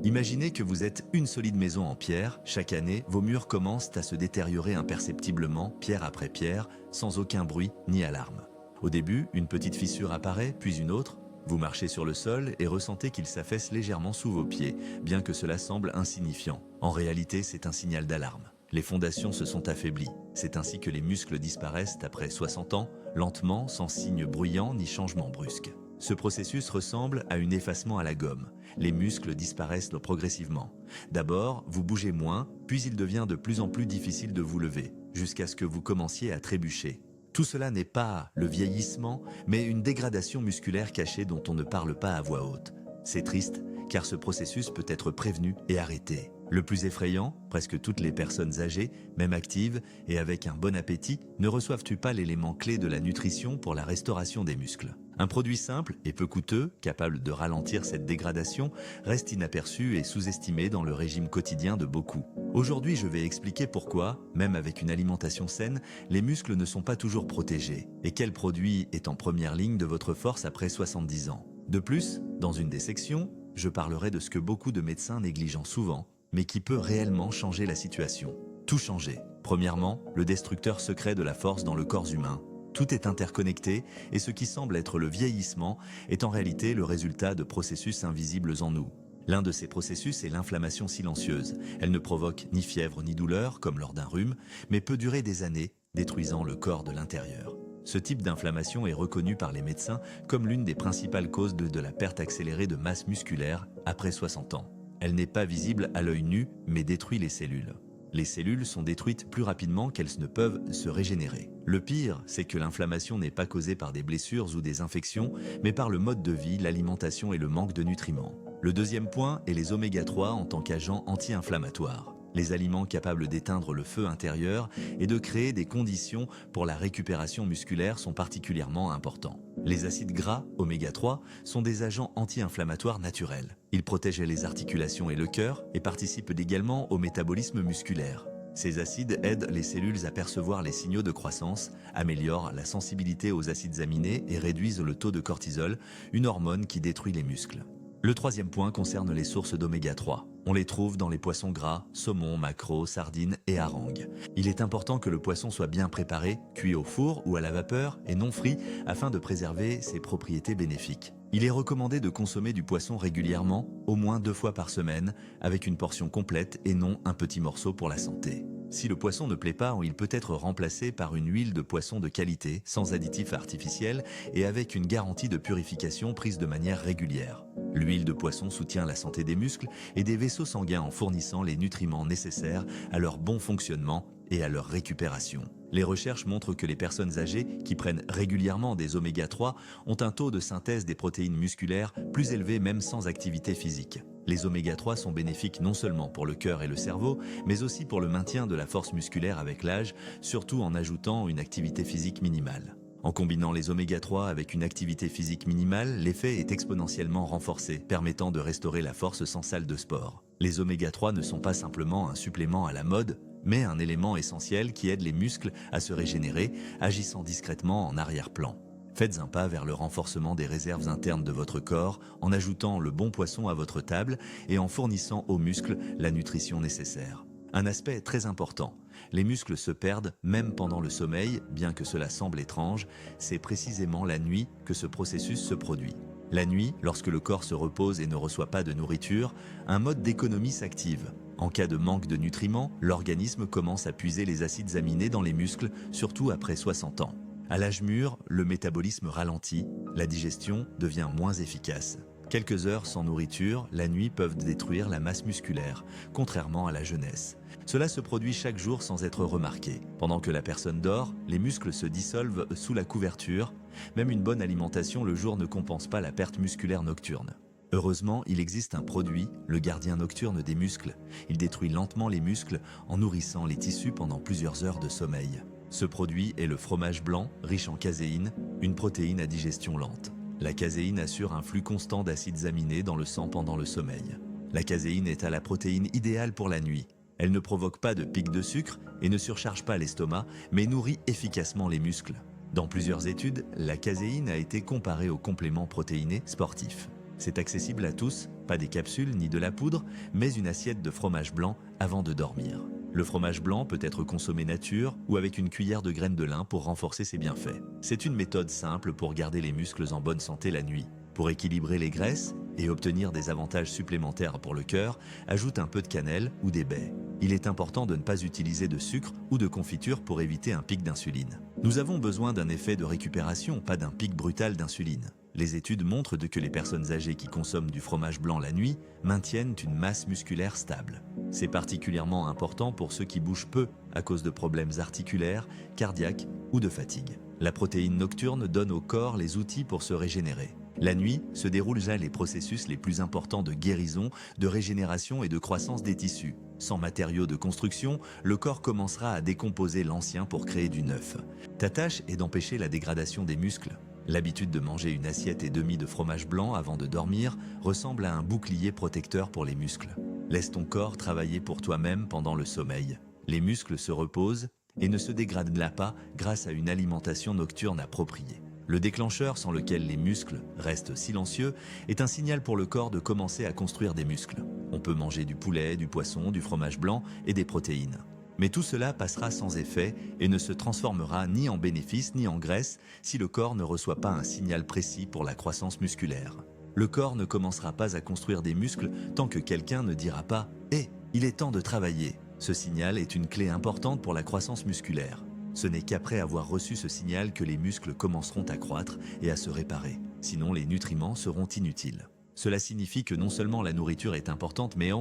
Imaginez que vous êtes une solide maison en pierre. Chaque année, vos murs commencent à se détériorer imperceptiblement, pierre après pierre, sans aucun bruit ni alarme. Au début, une petite fissure apparaît, puis une autre. Vous marchez sur le sol et ressentez qu'il s'affaisse légèrement sous vos pieds, bien que cela semble insignifiant. En réalité, c'est un signal d'alarme. Les fondations se sont affaiblies. C'est ainsi que les muscles disparaissent après 60 ans, lentement, sans signe bruyant ni changement brusque. Ce processus ressemble à un effacement à la gomme. Les muscles disparaissent progressivement. D'abord, vous bougez moins, puis il devient de plus en plus difficile de vous lever, jusqu'à ce que vous commenciez à trébucher. Tout cela n'est pas le vieillissement, mais une dégradation musculaire cachée dont on ne parle pas à voix haute. C'est triste, car ce processus peut être prévenu et arrêté. Le plus effrayant, presque toutes les personnes âgées, même actives et avec un bon appétit, ne reçoivent-ils pas l'élément clé de la nutrition pour la restauration des muscles. Un produit simple et peu coûteux, capable de ralentir cette dégradation, reste inaperçu et sous-estimé dans le régime quotidien de beaucoup. Aujourd'hui, je vais expliquer pourquoi, même avec une alimentation saine, les muscles ne sont pas toujours protégés et quel produit est en première ligne de votre force après 70 ans. De plus, dans une des sections, je parlerai de ce que beaucoup de médecins négligent souvent, mais qui peut réellement changer la situation. Tout changer. Premièrement, le destructeur secret de la force dans le corps humain. Tout est interconnecté et ce qui semble être le vieillissement est en réalité le résultat de processus invisibles en nous. L'un de ces processus est l'inflammation silencieuse. Elle ne provoque ni fièvre ni douleur, comme lors d'un rhume, mais peut durer des années, détruisant le corps de l'intérieur. Ce type d'inflammation est reconnu par les médecins comme l'une des principales causes de la perte accélérée de masse musculaire après 60 ans. Elle n'est pas visible à l'œil nu, mais détruit les cellules. Les cellules sont détruites plus rapidement qu'elles ne peuvent se régénérer. Le pire, c'est que l'inflammation n'est pas causée par des blessures ou des infections, mais par le mode de vie, l'alimentation et le manque de nutriments. Le deuxième point est les oméga 3 en tant qu'agents anti-inflammatoires. Les aliments capables d'éteindre le feu intérieur et de créer des conditions pour la récupération musculaire sont particulièrement importants. Les acides gras, oméga 3, sont des agents anti-inflammatoires naturels. Ils protègent les articulations et le cœur et participent également au métabolisme musculaire. Ces acides aident les cellules à percevoir les signaux de croissance, améliorent la sensibilité aux acides aminés et réduisent le taux de cortisol, une hormone qui détruit les muscles. Le troisième point concerne les sources d'oméga 3. On les trouve dans les poissons gras, saumon, maquereau, sardines et harengs. Il est important que le poisson soit bien préparé, cuit au four ou à la vapeur et non frit afin de préserver ses propriétés bénéfiques. Il est recommandé de consommer du poisson régulièrement, au moins 2 fois par semaine, avec une portion complète et non un petit morceau pour la santé. Si le poisson ne plaît pas, il peut être remplacé par une huile de poisson de qualité, sans additifs artificiels et avec une garantie de purification prise de manière régulière. L'huile de poisson soutient la santé des muscles et des vaisseaux sanguins en fournissant les nutriments nécessaires à leur bon fonctionnement et à leur récupération. Les recherches montrent que les personnes âgées qui prennent régulièrement des oméga 3 ont un taux de synthèse des protéines musculaires plus élevé même sans activité physique. Les oméga 3 sont bénéfiques non seulement pour le cœur et le cerveau, mais aussi pour le maintien de la force musculaire avec l'âge, surtout en ajoutant une activité physique minimale. En combinant les oméga 3 avec une activité physique minimale, l'effet est exponentiellement renforcé, permettant de restaurer la force sans salle de sport. Les oméga 3 ne sont pas simplement un supplément à la mode, mais un élément essentiel qui aide les muscles à se régénérer, agissant discrètement en arrière-plan. Faites un pas vers le renforcement des réserves internes de votre corps en ajoutant le bon poisson à votre table et en fournissant aux muscles la nutrition nécessaire. Un aspect très important, les muscles se perdent même pendant le sommeil, bien que cela semble étrange, c'est précisément la nuit que ce processus se produit. La nuit, lorsque le corps se repose et ne reçoit pas de nourriture, un mode d'économie s'active. En cas de manque de nutriments, l'organisme commence à puiser les acides aminés dans les muscles, surtout après 60 ans. À l'âge mûr, le métabolisme ralentit, la digestion devient moins efficace. Quelques heures sans nourriture, la nuit peuvent détruire la masse musculaire, contrairement à la jeunesse. Cela se produit chaque jour sans être remarqué. Pendant que la personne dort, les muscles se dissolvent sous la couverture. Même une bonne alimentation le jour ne compense pas la perte musculaire nocturne. Heureusement, il existe un produit, le gardien nocturne des muscles. Il détruit lentement les muscles en nourrissant les tissus pendant plusieurs heures de sommeil. Ce produit est le fromage blanc, riche en caséine, une protéine à digestion lente. La caséine assure un flux constant d'acides aminés dans le sang pendant le sommeil. La caséine est la protéine idéale pour la nuit. Elle ne provoque pas de pic de sucre et ne surcharge pas l'estomac, mais nourrit efficacement les muscles. Dans plusieurs études, la caséine a été comparée aux compléments protéinés sportifs. C'est accessible à tous Pas des capsules ni de la poudre, mais une assiette de fromage blanc avant de dormir. Le fromage blanc peut être consommé nature ou avec une cuillère de graines de lin pour renforcer ses bienfaits. C'est une méthode simple pour garder les muscles en bonne santé la nuit. Pour équilibrer les graisses et obtenir des avantages supplémentaires pour le cœur, ajoute un peu de cannelle ou des baies. Il est important de ne pas utiliser de sucre ou de confiture pour éviter un pic d'insuline. Nous avons besoin d'un effet de récupération, pas d'un pic brutal d'insuline. Les études montrent que les personnes âgées qui consomment du fromage blanc la nuit maintiennent une masse musculaire stable. C'est particulièrement important pour ceux qui bougent peu à cause de problèmes articulaires, cardiaques ou de fatigue. La protéine nocturne donne au corps les outils pour se régénérer. La nuit se déroulent déjà les processus les plus importants de guérison, de régénération et de croissance des tissus. Sans matériaux de construction, le corps commencera à décomposer l'ancien pour créer du neuf. Ta tâche est d'empêcher la dégradation des muscles. L'habitude de manger une assiette et demie de fromage blanc avant de dormir ressemble à un bouclier protecteur pour les muscles. Laisse ton corps travailler pour toi-même pendant le sommeil. Les muscles se reposent et ne se dégradent là pas grâce à une alimentation nocturne appropriée. Le déclencheur sans lequel les muscles restent silencieux est un signal pour le corps de commencer à construire des muscles. On peut manger du poulet, du poisson, du fromage blanc et des protéines. Mais tout cela passera sans effet et ne se transformera ni en bénéfice ni en graisse si le corps ne reçoit pas un signal précis pour la croissance musculaire. Le corps ne commencera pas à construire des muscles tant que quelqu'un ne dira pas « Hé, il est temps de travailler ». Ce signal est une clé importante pour la croissance musculaire. Ce n'est qu'après avoir reçu ce signal que les muscles commenceront à croître et à se réparer. Sinon, les nutriments seront inutiles. Cela signifie que non seulement la nourriture est importante, mais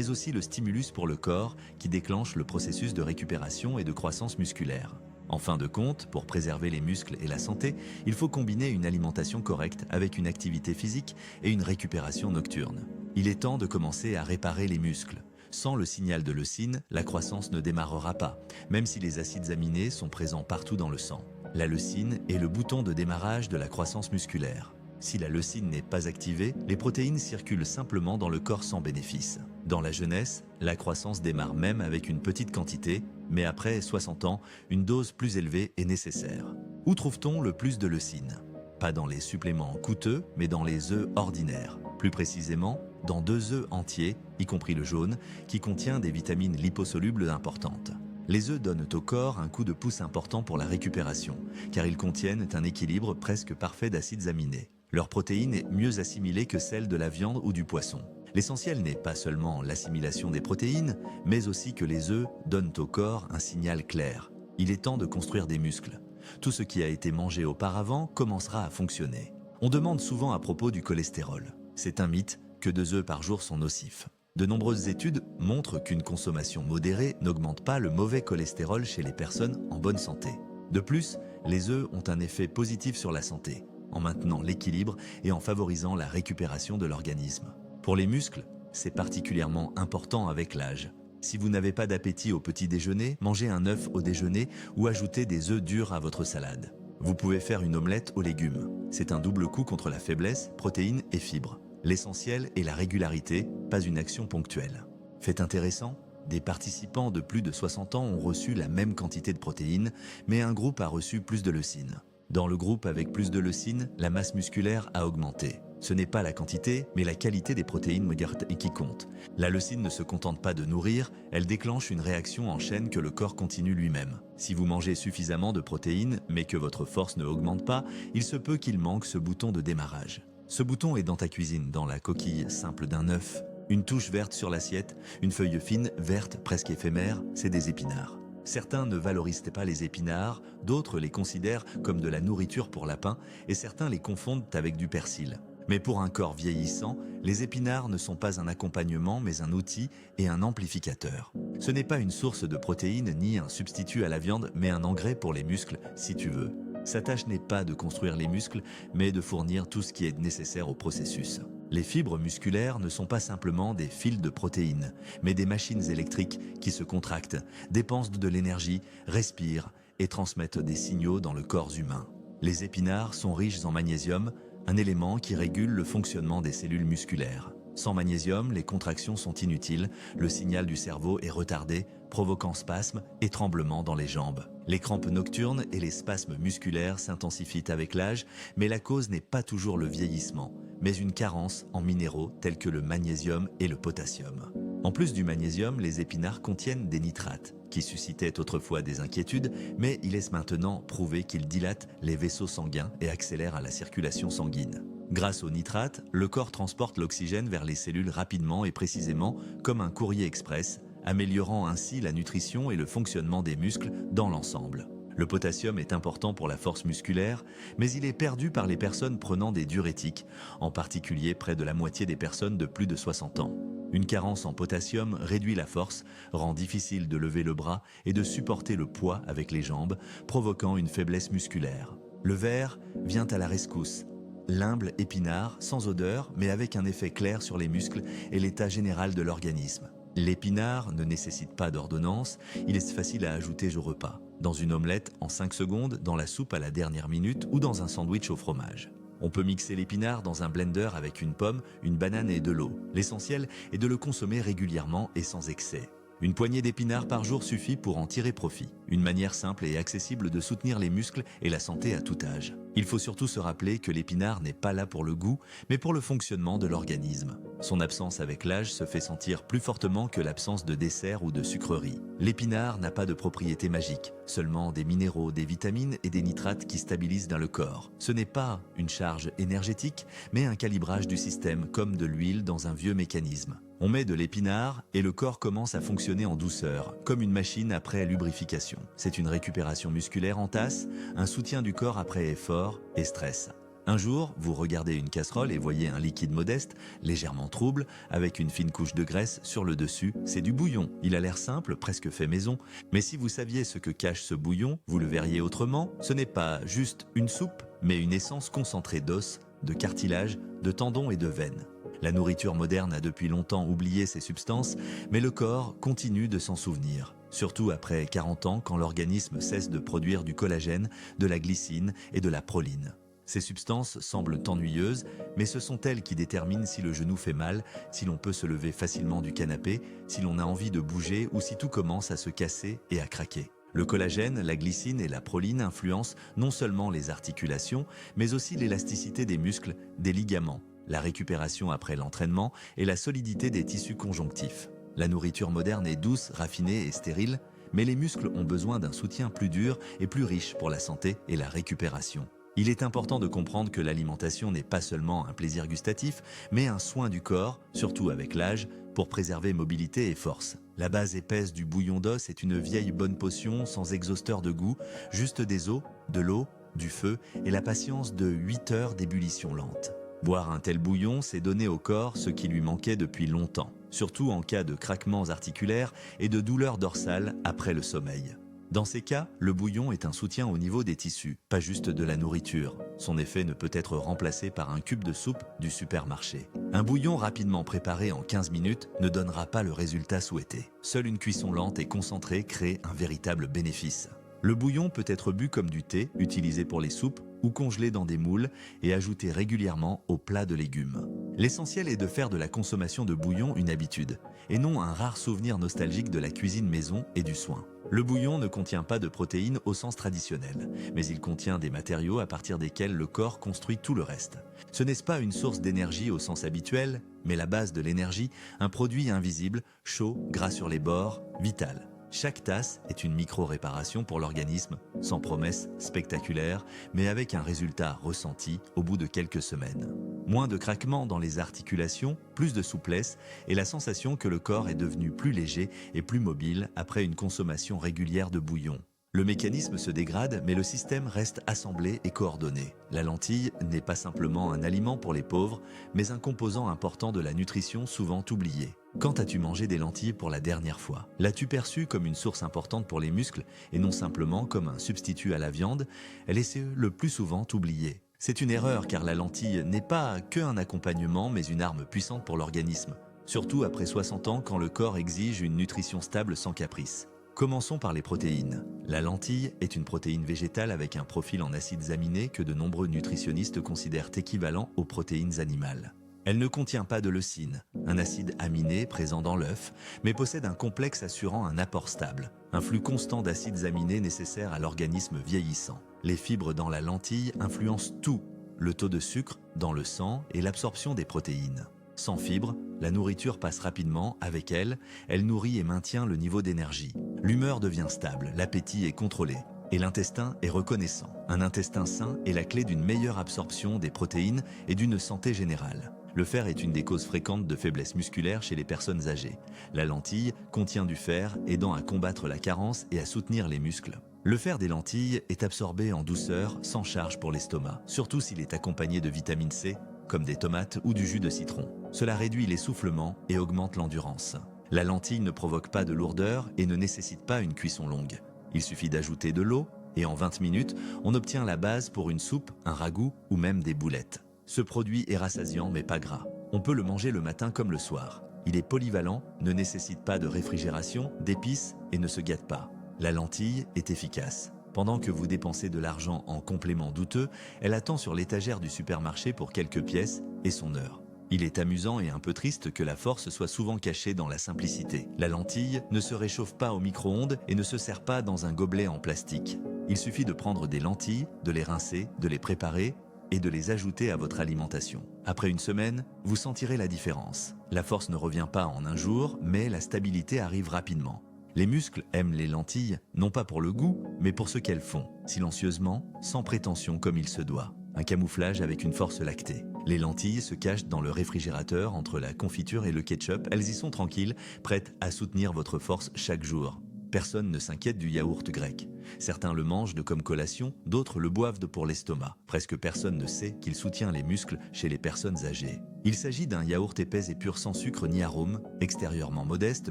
aussi le stimulus pour le corps qui déclenche le processus de récupération et de croissance musculaire. En fin de compte, pour préserver les muscles et la santé, il faut combiner une alimentation correcte avec une activité physique et une récupération nocturne. Il est temps de commencer à réparer les muscles. Sans le signal de leucine, la croissance ne démarrera pas, même si les acides aminés sont présents partout dans le sang. La leucine est le bouton de démarrage de la croissance musculaire. Si la leucine n'est pas activée, les protéines circulent simplement dans le corps sans bénéfice. Dans la jeunesse, la croissance démarre même avec une petite quantité, mais après 60 ans, une dose plus élevée est nécessaire. Où trouve-t-on le plus de leucine? Pas dans les suppléments coûteux, mais dans les œufs ordinaires. Plus précisément, dans 2 œufs entiers, y compris le jaune, qui contient des vitamines liposolubles importantes. Les œufs donnent au corps un coup de pouce important pour la récupération, car ils contiennent un équilibre presque parfait d'acides aminés. Leur protéine est mieux assimilée que celle de la viande ou du poisson. L'essentiel n'est pas seulement l'assimilation des protéines, mais aussi que les œufs donnent au corps un signal clair. Il est temps de construire des muscles. Tout ce qui a été mangé auparavant commencera à fonctionner. On demande souvent à propos du cholestérol. C'est un mythe que 2 œufs par jour sont nocifs. De nombreuses études montrent qu'une consommation modérée n'augmente pas le mauvais cholestérol chez les personnes en bonne santé. De plus, les œufs ont un effet positif sur la santé, en maintenant l'équilibre et en favorisant la récupération de l'organisme. Pour les muscles, c'est particulièrement important avec l'âge. Si vous n'avez pas d'appétit au petit déjeuner, mangez un œuf au déjeuner ou ajoutez des œufs durs à votre salade. Vous pouvez faire une omelette aux légumes. C'est un double coup contre la faiblesse, protéines et fibres. L'essentiel est la régularité, pas une action ponctuelle. Fait intéressant, des participants de plus de 60 ans ont reçu la même quantité de protéines, mais un groupe a reçu plus de leucine. Dans le groupe avec plus de leucine, la masse musculaire a augmenté. Ce n'est pas la quantité, mais la qualité des protéines qui compte. La leucine ne se contente pas de nourrir, elle déclenche une réaction en chaîne que le corps continue lui-même. Si vous mangez suffisamment de protéines, mais que votre force ne augmente pas, il se peut qu'il manque ce bouton de démarrage. Ce bouton est dans ta cuisine, dans la coquille simple d'un œuf. Une touche verte sur l'assiette, une feuille fine, verte, presque éphémère, c'est des épinards. Certains ne valorisent pas les épinards, d'autres les considèrent comme de la nourriture pour lapins et certains les confondent avec du persil. Mais pour un corps vieillissant, les épinards ne sont pas un accompagnement mais un outil et un amplificateur. Ce n'est pas une source de protéines ni un substitut à la viande mais un engrais pour les muscles si tu veux. Sa tâche n'est pas de construire les muscles mais de fournir tout ce qui est nécessaire au processus. Les fibres musculaires ne sont pas simplement des fils de protéines, mais des machines électriques qui se contractent, dépensent de l'énergie, respirent et transmettent des signaux dans le corps humain. Les épinards sont riches en magnésium, un élément qui régule le fonctionnement des cellules musculaires. Sans magnésium, les contractions sont inutiles, le signal du cerveau est retardé, provoquant spasmes et tremblements dans les jambes. Les crampes nocturnes et les spasmes musculaires s'intensifient avec l'âge, mais la cause n'est pas toujours le vieillissement, mais une carence en minéraux tels que le magnésium et le potassium. En plus du magnésium, les épinards contiennent des nitrates, qui suscitaient autrefois des inquiétudes, mais il est maintenant prouvé qu'ils dilatent les vaisseaux sanguins et accélèrent la circulation sanguine. Grâce aux nitrates, le corps transporte l'oxygène vers les cellules rapidement et précisément comme un courrier express, améliorant ainsi la nutrition et le fonctionnement des muscles dans l'ensemble. Le potassium est important pour la force musculaire, mais il est perdu par les personnes prenant des diurétiques, en particulier près de la moitié des personnes de plus de 60 ans. Une carence en potassium réduit la force, rend difficile de lever le bras et de supporter le poids avec les jambes, provoquant une faiblesse musculaire. Le ver vient à la rescousse. L'humble épinard, sans odeur, mais avec un effet clair sur les muscles et l'état général de l'organisme. L'épinard ne nécessite pas d'ordonnance, il est facile à ajouter au repas. Dans une omelette en 5 secondes, dans la soupe à la dernière minute ou dans un sandwich au fromage. On peut mixer l'épinard dans un blender avec une pomme, une banane et de l'eau. L'essentiel est de le consommer régulièrement et sans excès. Une poignée d'épinards par jour suffit pour en tirer profit. Une manière simple et accessible de soutenir les muscles et la santé à tout âge. Il faut surtout se rappeler que l'épinard n'est pas là pour le goût, mais pour le fonctionnement de l'organisme. Son absence avec l'âge se fait sentir plus fortement que l'absence de dessert ou de sucreries. L'épinard n'a pas de propriétés magiques, seulement des minéraux, des vitamines et des nitrates qui stabilisent dans le corps. Ce n'est pas une charge énergétique, mais un calibrage du système comme de l'huile dans un vieux mécanisme. On met de l'épinard et le corps commence à fonctionner en douceur, comme une machine après lubrification. C'est une récupération musculaire en tasse, un soutien du corps après effort et stress. Un jour, vous regardez une casserole et voyez un liquide modeste, légèrement trouble, avec une fine couche de graisse sur le dessus. C'est du bouillon. Il a l'air simple, presque fait maison. Mais si vous saviez ce que cache ce bouillon, vous le verriez autrement. Ce n'est pas juste une soupe, mais une essence concentrée d'os, de cartilage, de tendons et de veines. La nourriture moderne a depuis longtemps oublié ces substances, mais le corps continue de s'en souvenir. Surtout après 40 ans, quand l'organisme cesse de produire du collagène, de la glycine et de la proline. Ces substances semblent ennuyeuses, mais ce sont elles qui déterminent si le genou fait mal, si l'on peut se lever facilement du canapé, si l'on a envie de bouger ou si tout commence à se casser et à craquer. Le collagène, la glycine et la proline influencent non seulement les articulations, mais aussi l'élasticité des muscles, des ligaments, la récupération après l'entraînement et la solidité des tissus conjonctifs. La nourriture moderne est douce, raffinée et stérile, mais les muscles ont besoin d'un soutien plus dur et plus riche pour la santé et la récupération. Il est important de comprendre que l'alimentation n'est pas seulement un plaisir gustatif, mais un soin du corps, surtout avec l'âge, pour préserver mobilité et force. La base épaisse du bouillon d'os est une vieille bonne potion sans exhausteur de goût, juste des os, de l'eau, du feu et la patience de 8 heures d'ébullition lente. Boire un tel bouillon, c'est donner au corps ce qui lui manquait depuis longtemps, surtout en cas de craquements articulaires et de douleurs dorsales après le sommeil. Dans ces cas, le bouillon est un soutien au niveau des tissus, pas juste de la nourriture. Son effet ne peut être remplacé par un cube de soupe du supermarché. Un bouillon rapidement préparé en 15 minutes ne donnera pas le résultat souhaité. Seule une cuisson lente et concentrée crée un véritable bénéfice. Le bouillon peut être bu comme du thé, utilisé pour les soupes, ou congelé dans des moules et ajouté régulièrement aux plats de légumes. L'essentiel est de faire de la consommation de bouillon une habitude, et non un rare souvenir nostalgique de la cuisine maison et du soin. Le bouillon ne contient pas de protéines au sens traditionnel, mais il contient des matériaux à partir desquels le corps construit tout le reste. Ce n'est pas une source d'énergie au sens habituel, mais la base de l'énergie, un produit invisible, chaud, gras sur les bords, vital. Chaque tasse est une micro-réparation pour l'organisme, sans promesse spectaculaire, mais avec un résultat ressenti au bout de quelques semaines. Moins de craquements dans les articulations, plus de souplesse et la sensation que le corps est devenu plus léger et plus mobile après une consommation régulière de bouillon. Le mécanisme se dégrade, mais le système reste assemblé et coordonné. La lentille n'est pas simplement un aliment pour les pauvres, mais un composant important de la nutrition souvent oublié. Quand as-tu mangé des lentilles pour la dernière fois? L'as-tu perçue comme une source importante pour les muscles et non simplement comme un substitut à la viande? Elle est le plus souvent oubliée. C'est une erreur car la lentille n'est pas qu'un accompagnement mais une arme puissante pour l'organisme. Surtout après 60 ans quand le corps exige une nutrition stable sans caprice. Commençons par les protéines. La lentille est une protéine végétale avec un profil en acides aminés que de nombreux nutritionnistes considèrent équivalent aux protéines animales. Elle ne contient pas de leucine, un acide aminé présent dans l'œuf, mais possède un complexe assurant un apport stable, un flux constant d'acides aminés nécessaire à l'organisme vieillissant. Les fibres dans la lentille influencent tout, le taux de sucre dans le sang et l'absorption des protéines. Sans fibres, la nourriture passe rapidement, avec elle, elle nourrit et maintient le niveau d'énergie. L'humeur devient stable, l'appétit est contrôlé. Et l'intestin est reconnaissant. Un intestin sain est la clé d'une meilleure absorption des protéines et d'une santé générale. Le fer est une des causes fréquentes de faiblesse musculaire chez les personnes âgées. La lentille contient du fer, aidant à combattre la carence et à soutenir les muscles. Le fer des lentilles est absorbé en douceur, sans charge pour l'estomac, surtout s'il est accompagné de vitamine C, comme des tomates ou du jus de citron. Cela réduit l'essoufflement et augmente l'endurance. La lentille ne provoque pas de lourdeur et ne nécessite pas une cuisson longue. Il suffit d'ajouter de l'eau et en 20 minutes, on obtient la base pour une soupe, un ragoût ou même des boulettes. Ce produit est rassasiant mais pas gras. On peut le manger le matin comme le soir. Il est polyvalent, ne nécessite pas de réfrigération, d'épices et ne se gâte pas. La lentille est efficace. Pendant que vous dépensez de l'argent en compléments douteux, elle attend sur l'étagère du supermarché pour quelques pièces et son heure. Il est amusant et un peu triste que la force soit souvent cachée dans la simplicité. La lentille ne se réchauffe pas au micro-ondes et ne se sert pas dans un gobelet en plastique. Il suffit de prendre des lentilles, de les rincer, de les préparer et de les ajouter à votre alimentation. Après une semaine, vous sentirez la différence. La force ne revient pas en un jour, mais la stabilité arrive rapidement. Les muscles aiment les lentilles, non pas pour le goût, mais pour ce qu'elles font, silencieusement, sans prétention comme il se doit. Un camouflage avec une force lactée. Les lentilles se cachent dans le réfrigérateur entre la confiture et le ketchup. Elles y sont tranquilles, prêtes à soutenir votre force chaque jour. Personne ne s'inquiète du yaourt grec. Certains le mangent comme collation, d'autres le boivent pour l'estomac. Presque personne ne sait qu'il soutient les muscles chez les personnes âgées. Il s'agit d'un yaourt épais et pur sans sucre ni arôme, extérieurement modeste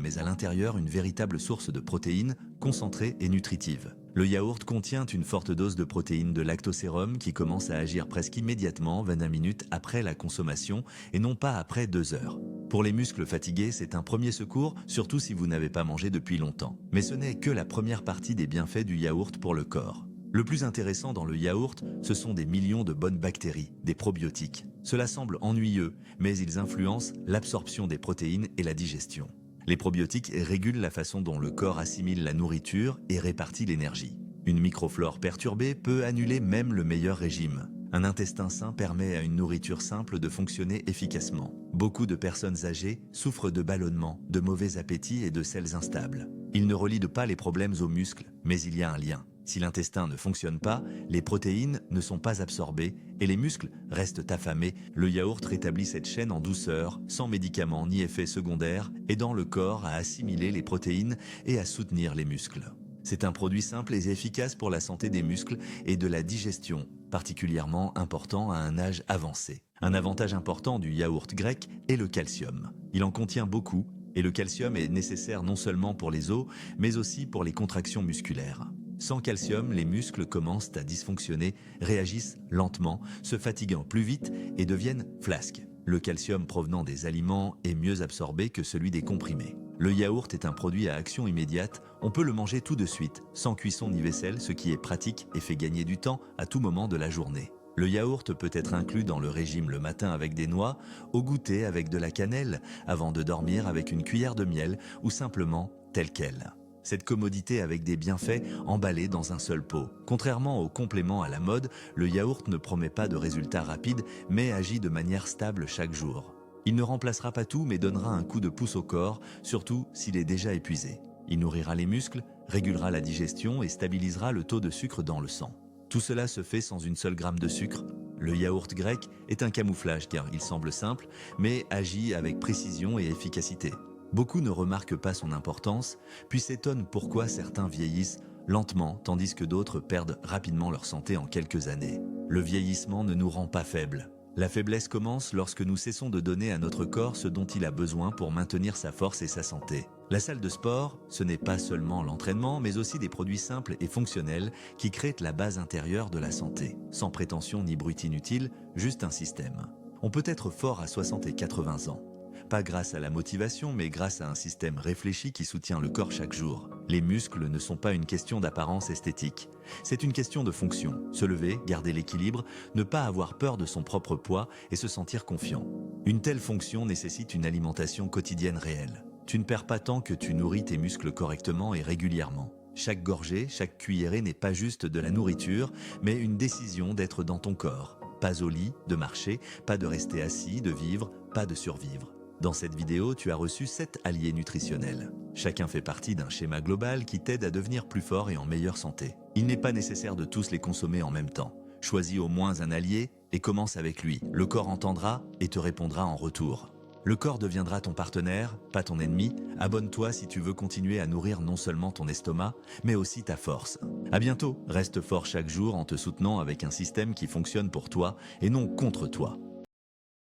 mais à l'intérieur une véritable source de protéines, concentrée et nutritive. Le yaourt contient une forte dose de protéines de lactosérum qui commence à agir presque immédiatement 21 minutes après la consommation et non pas après 2 heures. Pour les muscles fatigués, c'est un premier secours, surtout si vous n'avez pas mangé depuis longtemps. Mais ce n'est que la première partie des bienfaits du yaourt pour le corps. Le plus intéressant dans le yaourt, ce sont des millions de bonnes bactéries, des probiotiques. Cela semble ennuyeux, mais ils influencent l'absorption des protéines et la digestion. Les probiotiques régulent la façon dont le corps assimile la nourriture et répartit l'énergie. Une microflore perturbée peut annuler même le meilleur régime. Un intestin sain permet à une nourriture simple de fonctionner efficacement. Beaucoup de personnes âgées souffrent de ballonnements, de mauvais appétit et de selles instables. Ils ne relient pas les problèmes aux muscles, mais il y a un lien. Si l'intestin ne fonctionne pas, les protéines ne sont pas absorbées et les muscles restent affamés. Le yaourt rétablit cette chaîne en douceur, sans médicaments ni effets secondaires, aidant le corps à assimiler les protéines et à soutenir les muscles. C'est un produit simple et efficace pour la santé des muscles et de la digestion, particulièrement important à un âge avancé. Un avantage important du yaourt grec est le calcium. Il en contient beaucoup et le calcium est nécessaire non seulement pour les os, mais aussi pour les contractions musculaires. Sans calcium, les muscles commencent à dysfonctionner, réagissent lentement, se fatiguant plus vite et deviennent flasques. Le calcium provenant des aliments est mieux absorbé que celui des comprimés. Le yaourt est un produit à action immédiate, on peut le manger tout de suite, sans cuisson ni vaisselle, ce qui est pratique et fait gagner du temps à tout moment de la journée. Le yaourt peut être inclus dans le régime le matin avec des noix, au goûter avec de la cannelle, avant de dormir avec une cuillère de miel ou simplement tel quel. Cette commodité avec des bienfaits emballés dans un seul pot. Contrairement aux compléments à la mode, le yaourt ne promet pas de résultats rapides, mais agit de manière stable chaque jour. Il ne remplacera pas tout, mais donnera un coup de pouce au corps, surtout s'il est déjà épuisé. Il nourrira les muscles, régulera la digestion et stabilisera le taux de sucre dans le sang. Tout cela se fait sans une seule gramme de sucre. Le yaourt grec est un camouflage car il semble simple, mais agit avec précision et efficacité. Beaucoup ne remarquent pas son importance, puis s'étonnent pourquoi certains vieillissent lentement, tandis que d'autres perdent rapidement leur santé en quelques années. Le vieillissement ne nous rend pas faibles. La faiblesse commence lorsque nous cessons de donner à notre corps ce dont il a besoin pour maintenir sa force et sa santé. La salle de sport, ce n'est pas seulement l'entraînement, mais aussi des produits simples et fonctionnels qui créent la base intérieure de la santé. Sans prétention ni bruit inutile, juste un système. On peut être fort à 60 et 80 ans. Pas grâce à la motivation, mais grâce à un système réfléchi qui soutient le corps chaque jour. Les muscles ne sont pas une question d'apparence esthétique. C'est une question de fonction. Se lever, garder l'équilibre, ne pas avoir peur de son propre poids et se sentir confiant. Une telle fonction nécessite une alimentation quotidienne réelle. Tu ne perds pas tant que tu nourris tes muscles correctement et régulièrement. Chaque gorgée, chaque cuillerée n'est pas juste de la nourriture, mais une décision d'être dans ton corps. pas au lit, de marcher, pas de rester assis, de vivre, pas de survivre. Dans cette vidéo, tu as reçu 7 alliés nutritionnels. Chacun fait partie d'un schéma global qui t'aide à devenir plus fort et en meilleure santé. Il n'est pas nécessaire de tous les consommer en même temps. Choisis au moins un allié et commence avec lui. Le corps entendra et te répondra en retour. Le corps deviendra ton partenaire, pas ton ennemi. Abonne-toi si tu veux continuer à nourrir non seulement ton estomac, mais aussi ta force. À bientôt, reste fort chaque jour en te soutenant avec un système qui fonctionne pour toi et non contre toi.